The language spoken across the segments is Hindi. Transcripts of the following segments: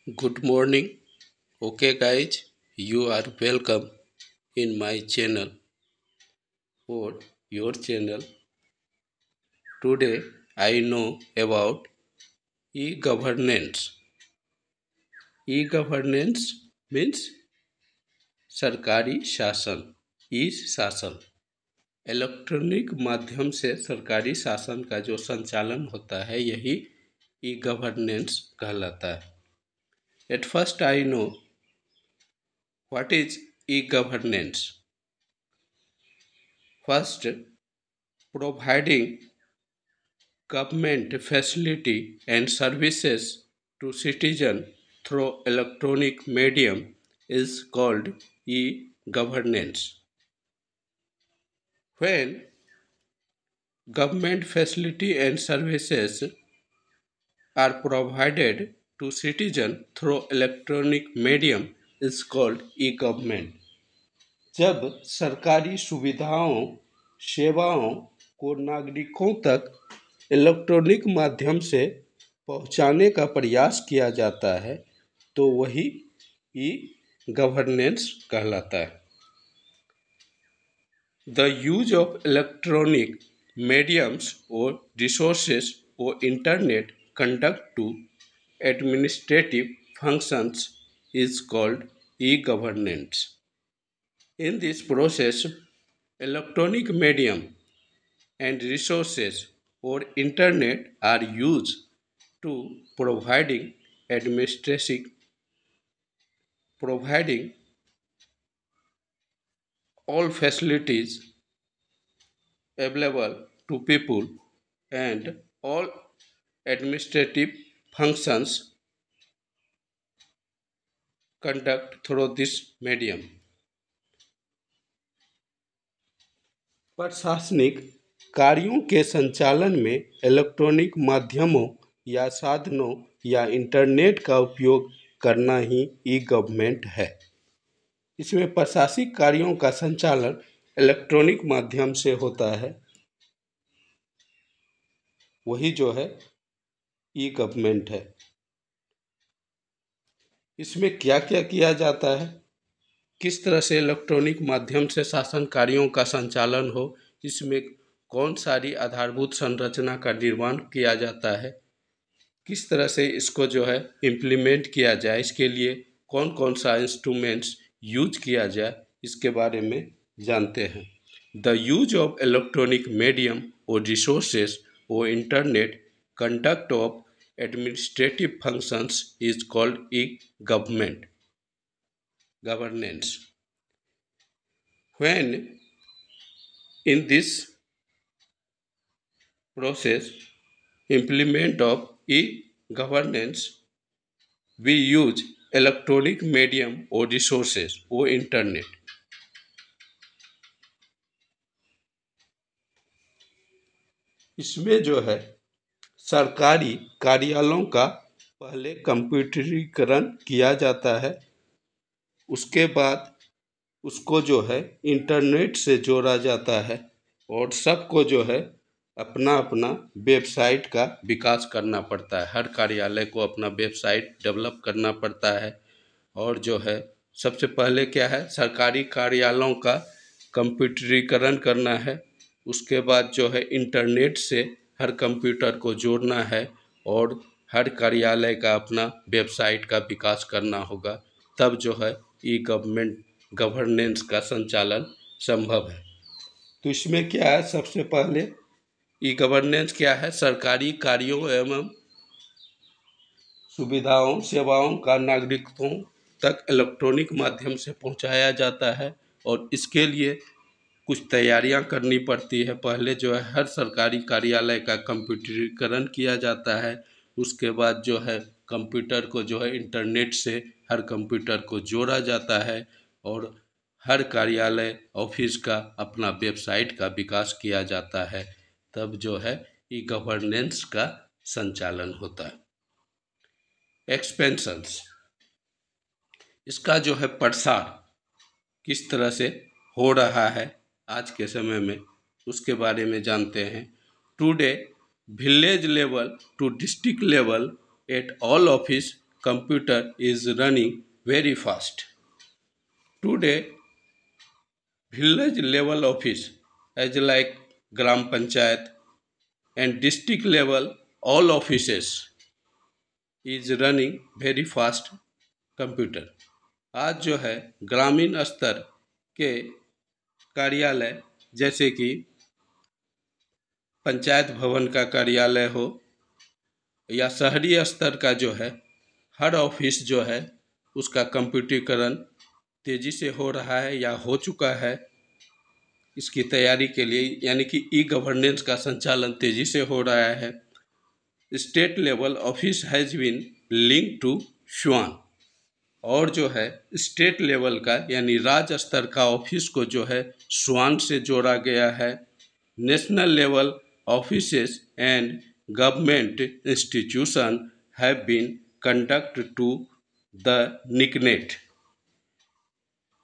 Good morning. Okay, guys, you are welcome in my channel or your channel. Today, I know about e-governance. E-governance means सरकारी शासन, ई शासन। इलेक्ट्रॉनिक माध्यम से सरकारी शासन का जो संचालन होता है यही ई गवर्नेंस कहलाता है। At first I know what is e governance. First, providing government facility and services to citizen through electronic medium is called e-governance. When government facility and services are provided to citizen through electronic medium is called e-government. जब सरकारी सुविधाओं सेवाओं को नागरिकों तक इलेक्ट्रॉनिक माध्यम से पहुंचाने का प्रयास किया जाता है तो वही ई गवर्नेंस कहलाता है। The use of electronic mediums और रिसोर्सेस और internet conduct to administrative functions is called e governance. In this process, electronic medium and resources or internet are used to providing all facilities available to people and all administrative functions conduct through this medium. प्रशासनिक कार्यों के संचालन में इलेक्ट्रॉनिक माध्यमों या साधनों या इंटरनेट का उपयोग करना ही ई गवर्नमेंट है। इसमें प्रशासनिक कार्यों का संचालन इलेक्ट्रॉनिक माध्यम से होता है, वही जो है ई गवर्नमेंट है। इसमें क्या क्या किया जाता है, किस तरह से इलेक्ट्रॉनिक माध्यम से शासन कार्यों का संचालन हो, इसमें कौन सारी आधारभूत संरचना का निर्माण किया जाता है, किस तरह से इसको जो है इम्प्लीमेंट किया जाए, इसके लिए कौन कौन सा इंस्ट्रूमेंट्स यूज किया जाए, इसके बारे में जानते हैं। The use of electronic medium और रिसोर्सेज और internet conduct of administrative functions is called E governance. When in this process implement of e-governance, we use electronic medium or resources or internet. इसमें जो है सरकारी कार्यालयों का पहले कंप्यूटरीकरण किया जाता है, उसके बाद उसको जो है इंटरनेट से जोड़ा जाता है और सबको जो है अपना अपना वेबसाइट का विकास करना पड़ता है। हर कार्यालय को अपना वेबसाइट डेवलप करना पड़ता है और जो है सबसे पहले क्या है, सरकारी कार्यालयों का कंप्यूटरीकरण करना है, उसके बाद जो है इंटरनेट से हर कंप्यूटर को जोड़ना है और हर कार्यालय का अपना वेबसाइट का विकास करना होगा, तब जो है ई गवर्नेंस का संचालन संभव है। तो इसमें क्या है, सबसे पहले ई गवर्नेंस क्या है, सरकारी कार्यों एवं सुविधाओं सेवाओं का नागरिकों तक इलेक्ट्रॉनिक माध्यम से पहुंचाया जाता है और इसके लिए कुछ तैयारियां करनी पड़ती है। पहले जो है हर सरकारी कार्यालय का कंप्यूटरीकरण किया जाता है, उसके बाद जो है कंप्यूटर को जो है इंटरनेट से हर कंप्यूटर को जोड़ा जाता है और हर कार्यालय ऑफिस का अपना वेबसाइट का विकास किया जाता है, तब जो है ई गवर्नेंस का संचालन होता है। एक्सपेंशंस, इसका जो है प्रसार किस तरह से हो रहा है आज के समय में, उसके बारे में जानते हैं। Today village level to district level at all office computer is running very fast. Today, village level office as like Gram Panchayat and district level all offices is running very fast computer. आज जो है ग्रामीण स्तर के कार्यालय जैसे कि पंचायत भवन का कार्यालय हो या शहरी स्तर का जो है हर ऑफिस जो है उसका कंप्यूटरीकरण तेज़ी से हो रहा है या हो चुका है। इसकी तैयारी के लिए यानी कि ई गवर्नेंस का संचालन तेज़ी से हो रहा है। State level office has been link to स्वान और जो है स्टेट लेवल का यानी राज्य स्तर का ऑफिस को जो है स्वान से जोड़ा गया है। National level offices and government institution have been conduct to the NICNET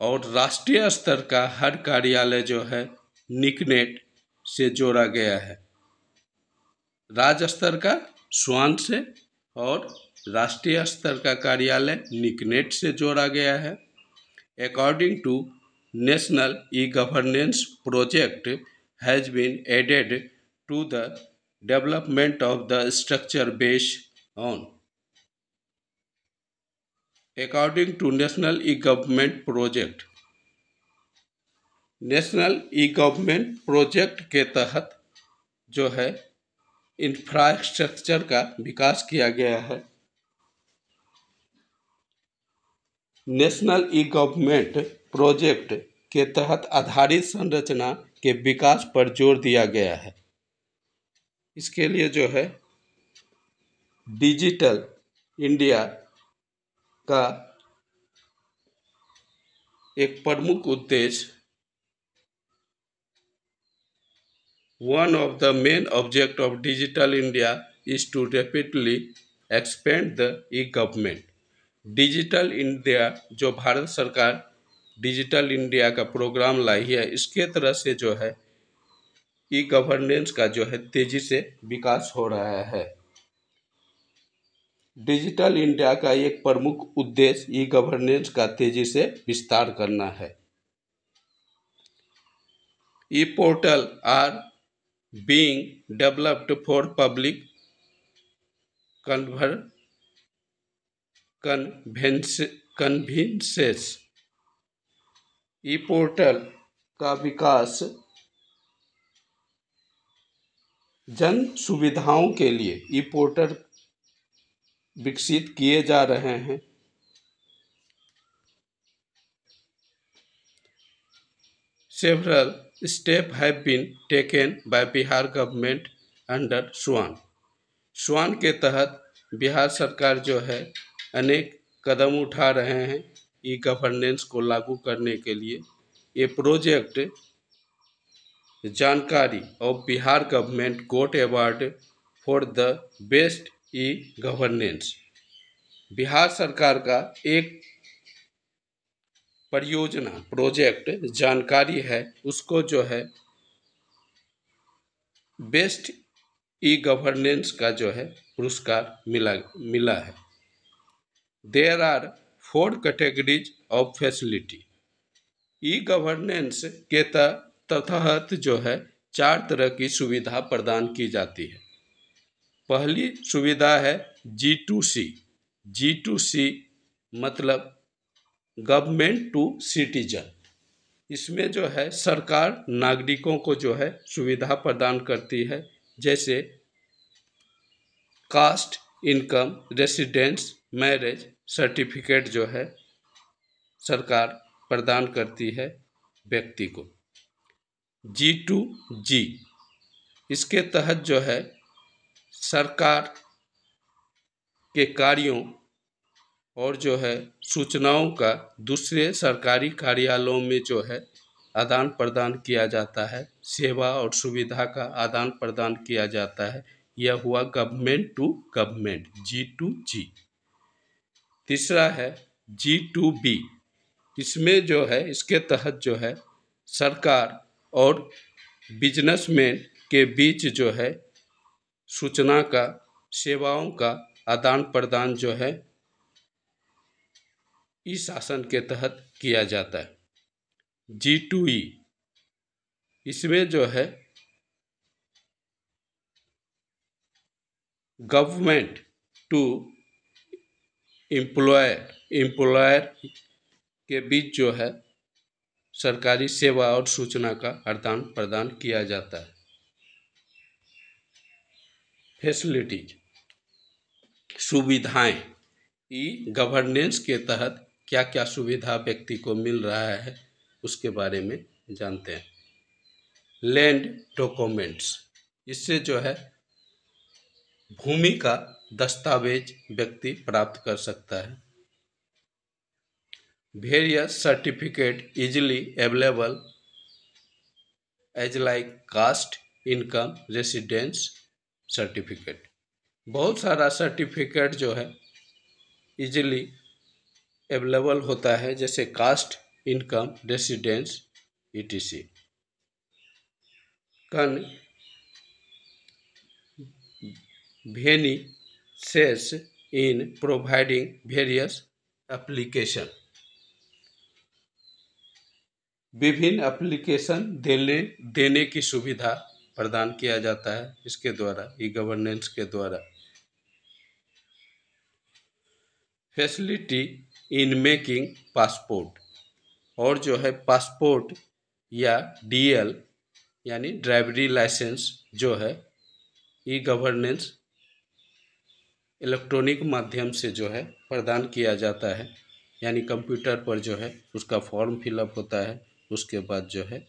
और राष्ट्रीय स्तर का हर कार्यालय जो है निकनेट से जोड़ा गया है। राज्य स्तर का स्वान से और राष्ट्रीय स्तर का कार्यालय निकनेट से जोड़ा गया है। According to national e governance project has been added to the development of the structure based on according to national e government project. National e government project के तहत जो है इंफ्रास्ट्रक्चर का विकास किया गया है। नेशनल ई गवर्नमेंट प्रोजेक्ट के तहत आधारित संरचना के विकास पर जोर दिया गया है। इसके लिए जो है डिजिटल इंडिया का एक प्रमुख उद्देश्य One of the main objects of Digital India is to rapidly expand the e-government. Digital India जो भारत सरकार डिजिटल इंडिया का प्रोग्राम लाई है इसके तरह से जो है ई गवर्नेंस का जो है तेजी से विकास हो रहा है। डिजिटल इंडिया का एक प्रमुख उद्देश्य ई गवर्नेंस का तेजी से विस्तार करना है। E portal are being developed for public conveniences। E portal का विकास जन सुविधाओं के लिए ई पोर्टल विकसित किए जा रहे हैं। Several steps have been taken by Bihar government under स्वान। स्वान के तहत बिहार सरकार जो है अनेक कदम उठा रहे हैं ई गवर्नेंस को लागू करने के लिए। ये project Jaankari of Bihar government got award for the best e governance. Bihar सरकार का एक परियोजना प्रोजेक्ट जानकारी है उसको जो है बेस्ट ई गवर्नेंस का जो है पुरस्कार मिला है। There are 4 categories of facility. E governance के तहत जो है 4 तरह की सुविधा प्रदान की जाती है। पहली सुविधा है G2C। G2C मतलब गवर्नमेंट टू सिटीजन। इसमें जो है सरकार नागरिकों को जो है सुविधा प्रदान करती है जैसे caste, income, residence, marriage certificate जो है सरकार प्रदान करती है व्यक्ति को। G2G इसके तहत जो है सरकार के कार्यों और जो है सूचनाओं का दूसरे सरकारी कार्यालयों में जो है आदान प्रदान किया जाता है, सेवा और सुविधा का आदान प्रदान किया जाता है। यह हुआ गवर्नमेंट टू गवर्नमेंट G2G। तीसरा है G2B। इसमें जो है इसके तहत जो है सरकार और बिजनेसमैन के बीच जो है सूचना का सेवाओं का आदान प्रदान जो है ई शासन के तहत किया जाता है। G2E इसमें जो है गवर्नमेंट टू एम्प्लॉयर के बीच जो है सरकारी सेवा और सूचना का आदान प्रदान किया जाता है। फैसिलिटीज सुविधाएं ई गवर्नेंस के तहत क्या क्या सुविधा व्यक्ति को मिल रहा है उसके बारे में जानते हैं। लैंड डॉक्यूमेंट्स इससे जो है भूमि का दस्तावेज व्यक्ति प्राप्त कर सकता है। Various certificate easily available as like caste income residence certificate, बहुत सारा सर्टिफिकेट जो है इजिली अवेलेबल होता है, जैसे caste income residence etc. Conveniences in providing various application विभिन्न एप्लीकेशन देने की सुविधा प्रदान किया जाता है इसके द्वारा, ई गवर्नेंस के द्वारा। फैसिलिटी इन मेकिंग पासपोर्ट, और जो है पासपोर्ट या DL यानी ड्राइवरी लाइसेंस जो है ई गवर्नेंस इलेक्ट्रॉनिक माध्यम से जो है प्रदान किया जाता है, यानी कंप्यूटर पर जो है उसका फॉर्म फिलअप होता है, उसके बाद जो है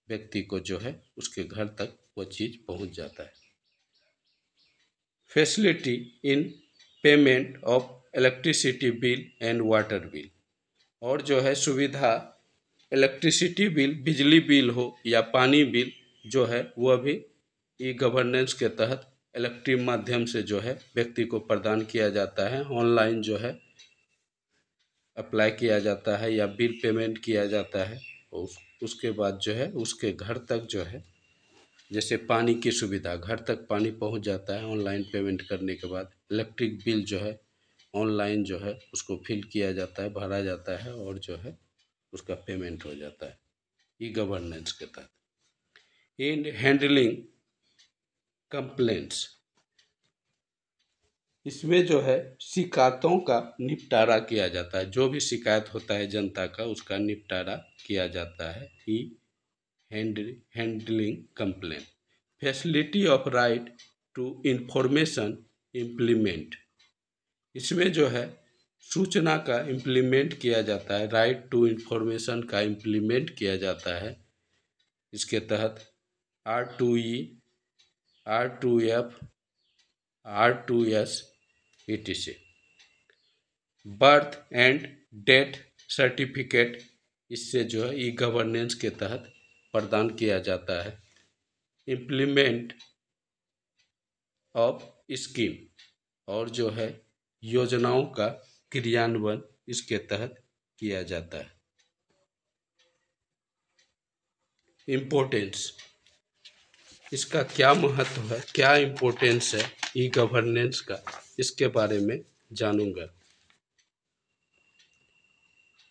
व्यक्ति को जो है उसके घर तक वो चीज़ पहुंच जाता है। Facility in payment of electricity bill and water bill, और जो है सुविधा इलेक्ट्रिसिटी बिल बिजली बिल हो या पानी बिल जो है वह भी ई गवर्नेंस के तहत इलेक्ट्रिक माध्यम से जो है व्यक्ति को प्रदान किया जाता है। ऑनलाइन जो है अप्लाई किया जाता है या बिल पेमेंट किया जाता है, उसके बाद जो है उसके घर तक जो है, जैसे पानी की सुविधा घर तक पानी पहुंच जाता है ऑनलाइन पेमेंट करने के बाद। इलेक्ट्रिक बिल जो है ऑनलाइन जो है उसको फिल किया जाता है, भरा जाता है और जो है उसका पेमेंट हो जाता है ई गवर्नेंस के तहत। इन हैंडलिंग कंप्लेंट्स, इसमें जो है शिकायतों का निपटारा किया जाता है, जो भी शिकायत होता है जनता का उसका निपटारा किया जाता है e handling complaint. Facility of right to information implement, इसमें जो है सूचना का इम्प्लीमेंट किया जाता है, राइट टू इंफॉर्मेशन का इम्प्लीमेंट किया जाता है। इसके तहत R2E R2F R2S etc. Birth and death certificate इससे जो है ई गवर्नेंस के तहत प्रदान किया जाता है। इम्प्लीमेंट ऑफ स्कीम, और जो है योजनाओं का क्रियान्वयन इसके तहत किया जाता है। इम्पोर्टेंस, इसका क्या महत्व है, क्या इम्पोर्टेंस है ई गवर्नेंस का, इसके बारे में जानूंगा।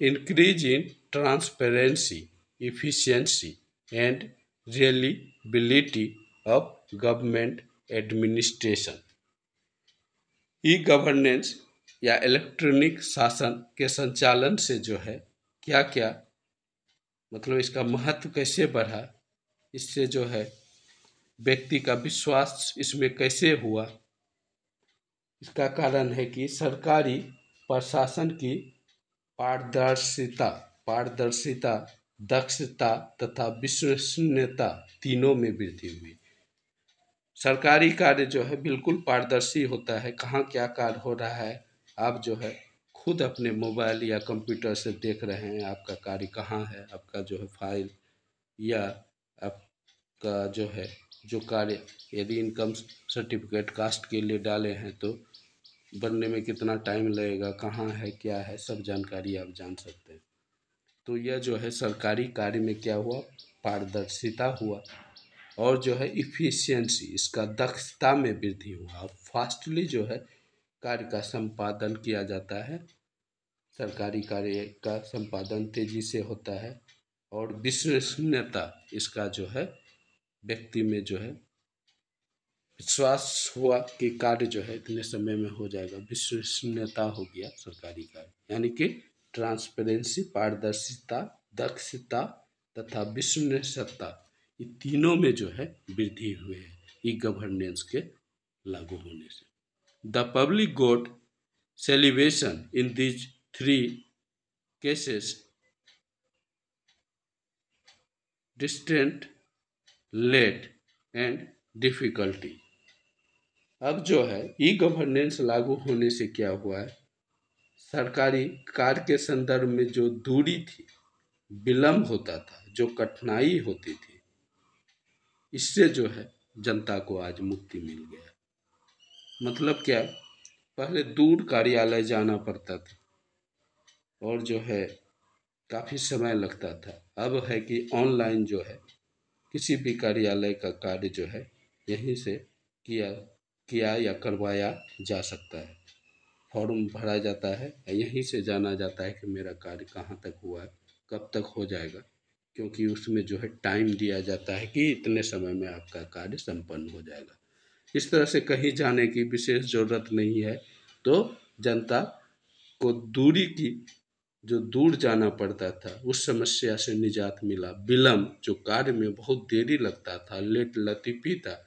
Increase in transparency efficiency and reliability of government administration, e governance या इलेक्ट्रॉनिक शासन के संचालन से जो है क्या क्या मतलब इसका महत्व कैसे बढ़ा, इससे जो है व्यक्ति का विश्वास इसमें कैसे हुआ। इसका कारण है कि सरकारी प्रशासन की पारदर्शिता दक्षता तथा विश्वसनीयता तीनों में वृद्धि हुई। सरकारी कार्य जो है बिल्कुल पारदर्शी होता है, कहाँ क्या कार्य हो रहा है आप जो है खुद अपने मोबाइल या कंप्यूटर से देख रहे हैं, आपका कार्य कहाँ है, आपका जो है फाइल या आपका जो है जो कार्य, यदि इनकम सर्टिफिकेट कास्ट के लिए डाले हैं तो बनने में कितना टाइम लगेगा, कहाँ है क्या है, सब जानकारी आप जान सकते हैं। तो यह जो है सरकारी कार्य में क्या हुआ, पारदर्शिता हुआ, और जो है इफिशियंसी इसका दक्षता में वृद्धि हुआ, फास्टली जो है कार्य का संपादन किया जाता है सरकारी कार्य का संपादन तेजी से होता है और विश्वसनीयता इसका जो है व्यक्ति में जो है विश्वास हुआ कि कार्य जो है इतने समय में हो जाएगा, विश्वसनीयता हो गया सरकारी कार्य, यानी कि ट्रांसपेरेंसी, पारदर्शिता, दक्षता तथा विश्वसनीयता, ये तीनों में जो है वृद्धि हुई है ई गवर्नेंस के लागू होने से। The public got celebration in these three cases distant, late and difficulty. अब जो है ई गवर्नेंस लागू होने से क्या हुआ है, सरकारी कार्य के संदर्भ में जो दूरी थी, विलम्ब होता था, जो कठिनाई होती थी, इससे जो है जनता को आज मुक्ति मिल गया। मतलब क्या, पहले दूर कार्यालय जाना पड़ता था और जो है काफ़ी समय लगता था। अब है कि ऑनलाइन जो है किसी भी कार्यालय का कार्य जो है यहीं से किया किया या करवाया जा सकता है। फॉर्म भरा जाता है, यहीं से जाना जाता है कि मेरा कार्य कहाँ तक हुआ है, कब तक हो जाएगा, क्योंकि उसमें जो है टाइम दिया जाता है कि इतने समय में आपका कार्य संपन्न हो जाएगा। इस तरह से कहीं जाने की विशेष ज़रूरत नहीं है, तो जनता को दूरी की, जो दूर जाना पड़ता था उस समस्या से निजात मिला। विलम्ब, जो कार्य में बहुत देरी लगता था, लेट लतीफ़ी था,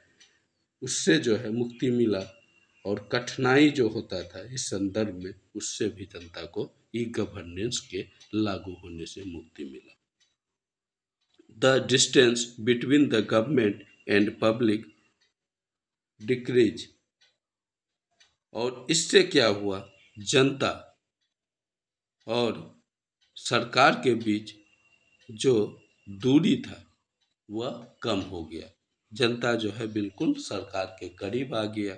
उससे जो है मुक्ति मिला। और कठिनाई जो होता था इस संदर्भ में, उससे भी जनता को ई गवर्नेंस के लागू होने से मुक्ति मिला। The distance between the government and public decrease, और इससे क्या हुआ, जनता और सरकार के बीच जो दूरी था वह कम हो गया। जनता जो है बिल्कुल सरकार के करीब आ गया,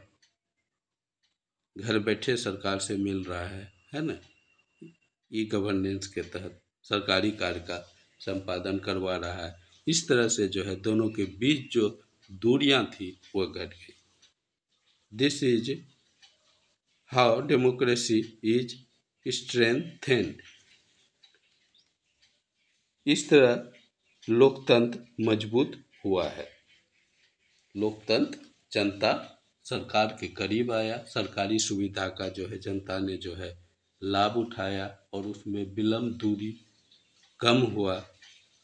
घर बैठे सरकार से मिल रहा है ना। ई गवर्नेंस के तहत सरकारी कार्य का संपादन करवा रहा है। इस तरह से जो है दोनों के बीच जो दूरियां थी वो घट गई। This is how democracy is strengthened. इस तरह लोकतंत्र मजबूत हुआ है। लोकतंत्र, जनता सरकार के करीब आया, सरकारी सुविधा का जो है जनता ने जो है लाभ उठाया और उसमें विलम्ब, दूरी कम हुआ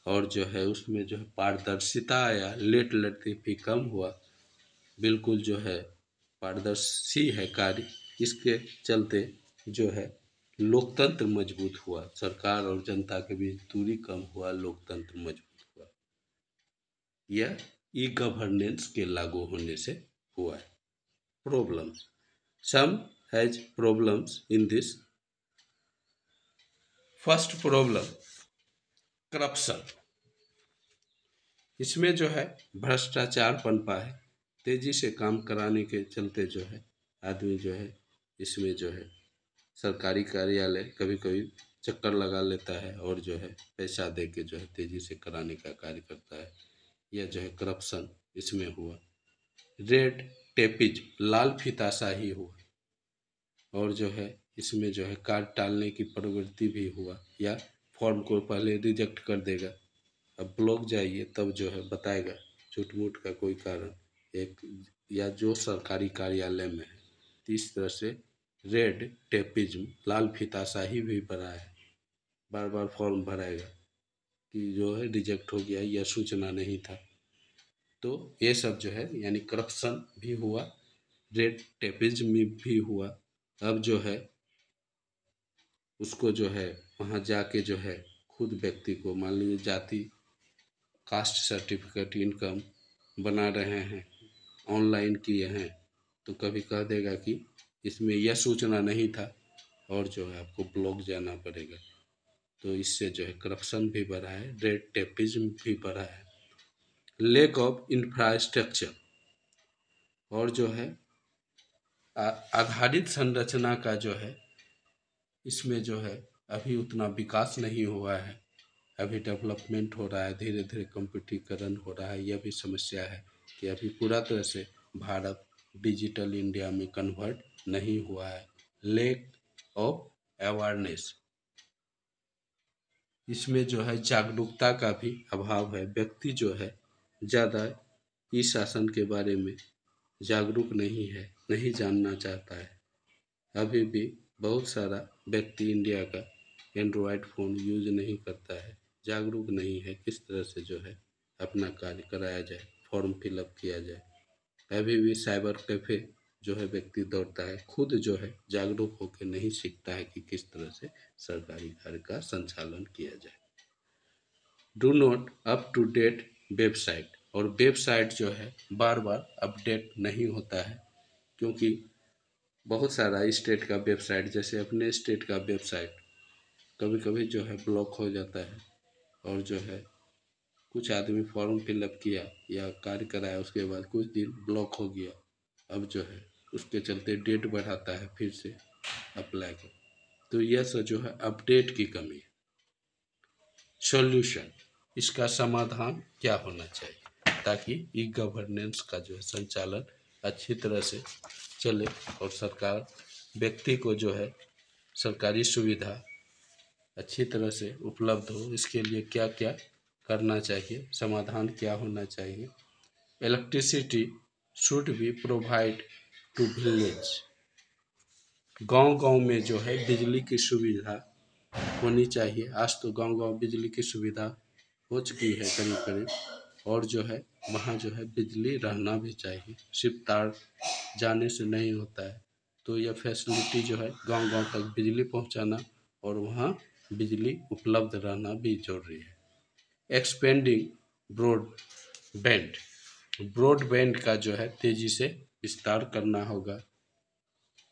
और जो है उसमें जो है पारदर्शिता आया, लेट लतीफ़ी कम हुआ, बिल्कुल जो है पारदर्शी है कार्य। इसके चलते जो है लोकतंत्र मजबूत हुआ, सरकार और जनता के बीच दूरी कम हुआ, लोकतंत्र मजबूत हुआ। यह ई गवर्नेंस के लागू होने से हुआ है। Problems, some has problems in this. First problem, corruption. इसमें जो है भ्रष्टाचार पनपा है। तेजी से काम कराने के चलते जो है आदमी जो है इसमें जो है सरकारी कार्यालय कभी कभी चक्कर लगा लेता है और जो है पैसा दे के जो है तेजी से कराने का कार्य करता है। यह जो है करप्शन इसमें हुआ। रेड टेपिज, लाल फीताशाही हुआ और जो है इसमें जो है कार्य टालने की प्रवृत्ति भी हुआ, या फॉर्म को पहले रिजेक्ट कर देगा, अब ब्लॉक जाइए तब जो है बताएगा झूठ मूठ का कोई कारण एक, या जो सरकारी कार्यालय में है। तो इस तरह से रेड टेपिज्म, लाल फीताशाही भी बढ़ा है। बार बार फॉर्म भराएगा कि जो है रिजेक्ट हो गया, यह सूचना नहीं था। तो ये सब जो है यानी करप्शन भी हुआ, रेड टेपिज्म भी हुआ। अब जो है उसको जो है वहाँ जाके जो है खुद व्यक्ति को मान लीजिए जाति, कास्ट सर्टिफिकेट, इनकम बना रहे हैं, ऑनलाइन किए हैं, तो कभी कह देगा कि इसमें यह सूचना नहीं था और जो है आपको ब्लॉक जाना पड़ेगा। तो इससे जो है करप्शन भी बढ़ा है, रेड टेपिज्म भी बढ़ा है। लैक ऑफ इंफ्रास्ट्रक्चर, और जो है आधारित संरचना का जो है इसमें जो है अभी उतना विकास नहीं हुआ है। अभी डेवलपमेंट हो रहा है, धीरे धीरे कंप्यूटरीकरण हो रहा है। यह भी समस्या है कि अभी पूरा तरह से भारत डिजिटल इंडिया में कन्वर्ट नहीं हुआ है। लैक ऑफ अवेयरनेस, इसमें जो है जागरूकता का भी अभाव है। व्यक्ति जो है ज़्यादा ई शासन के बारे में जागरूक नहीं है, नहीं जानना चाहता है। अभी भी बहुत सारा व्यक्ति इंडिया का एंड्रॉयड फ़ोन यूज नहीं करता है, जागरूक नहीं है किस तरह से जो है अपना कार्य कराया जाए, फॉर्म फिलअप किया जाए। अभी भी साइबर कैफ़े जो है व्यक्ति दौड़ता है, खुद जो है जागरूक होकर नहीं सीखता है कि किस तरह से सरकारी कार्य का संचालन किया जाए। Do not up to date website, और वेबसाइट जो है बार बार अपडेट नहीं होता है, क्योंकि बहुत सारा स्टेट का वेबसाइट, जैसे अपने स्टेट का वेबसाइट कभी कभी जो है ब्लॉक हो जाता है, और जो है कुछ आदमी फॉर्म फिलअप किया या कार्य कराया, उसके बाद कुछ दिन ब्लॉक हो गया, अब जो है उसके चलते डेट बढ़ाता है फिर से अप्लाई को। तो यह सब जो है अपडेट की कमी है। सॉल्यूशन, इसका समाधान क्या होना चाहिए ताकि ई गवर्नेंस का जो है संचालन अच्छी तरह से चले और सरकार व्यक्ति को जो है सरकारी सुविधा अच्छी तरह से उपलब्ध हो। इसके लिए क्या क्या करना चाहिए, समाधान क्या होना चाहिए। Electricity should be provide to village, गांव-गांव में जो है बिजली की सुविधा होनी चाहिए। आज तो गांव-गांव बिजली की सुविधा हो चुकी है करीब-करीब, और जो है वहाँ जो है बिजली रहना भी चाहिए, सिर्फ तार जाने से नहीं होता है। तो यह फैसिलिटी जो है गांव-गांव तक बिजली पहुंचाना और वहाँ बिजली उपलब्ध रहना भी ज़रूरी है। एक्सपेंडिंग ब्रॉडबैंड, ब्रॉडबैंड का जो है तेज़ी से विस्तार करना होगा।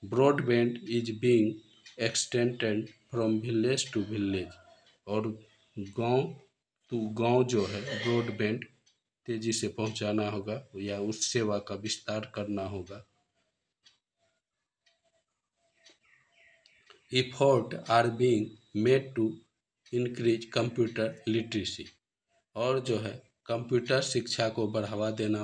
Broadband is being extended from village to village, और गांव टू गांव जो है ब्रॉडबैंड तेजी से पहुंचाना होगा या उस सेवा का विस्तार करना होगा। Effort are being made to increase computer literacy, और जो है कंप्यूटर शिक्षा को बढ़ावा देना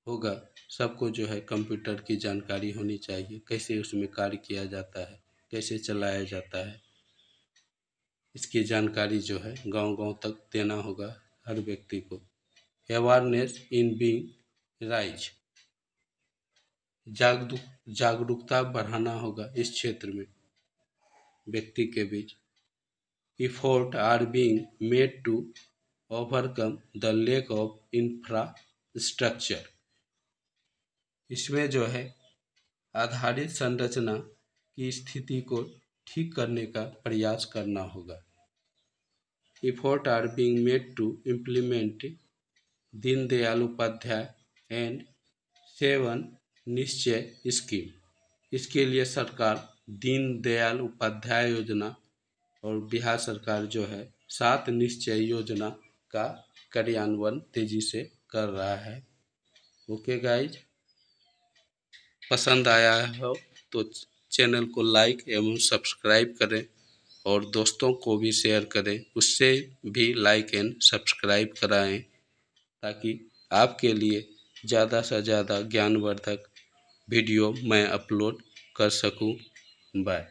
होगा। सबको जो है कंप्यूटर की जानकारी होनी चाहिए, कैसे उसमें कार्य किया जाता है, कैसे चलाया जाता है, इसकी जानकारी जो है गांव-गांव तक देना होगा हर व्यक्ति को। अवेयरनेस इन बीइंग राइज, जागरूकता बढ़ाना होगा इस क्षेत्र में व्यक्ति के बीच। Effort are being made to overcome the lack of infrastructure, इसमें जो है आधारित संरचना की स्थिति को ठीक करने का प्रयास करना होगा। Effort are being made to implement Deendayal Upadhyay and 7 Nischay scheme, इसके लिए सरकार दीनदयाल उपाध्याय योजना और बिहार सरकार जो है 7 निश्चय योजना का कार्यान्वयन तेजी से कर रहा है। ओके गाइज, पसंद आया हो तो चैनल को लाइक एवं सब्सक्राइब करें और दोस्तों को भी शेयर करें, उससे भी लाइक एंड सब्सक्राइब कराएं, ताकि आपके लिए ज़्यादा से ज़्यादा ज्ञानवर्धक वीडियो मैं अपलोड कर सकूं। बाय।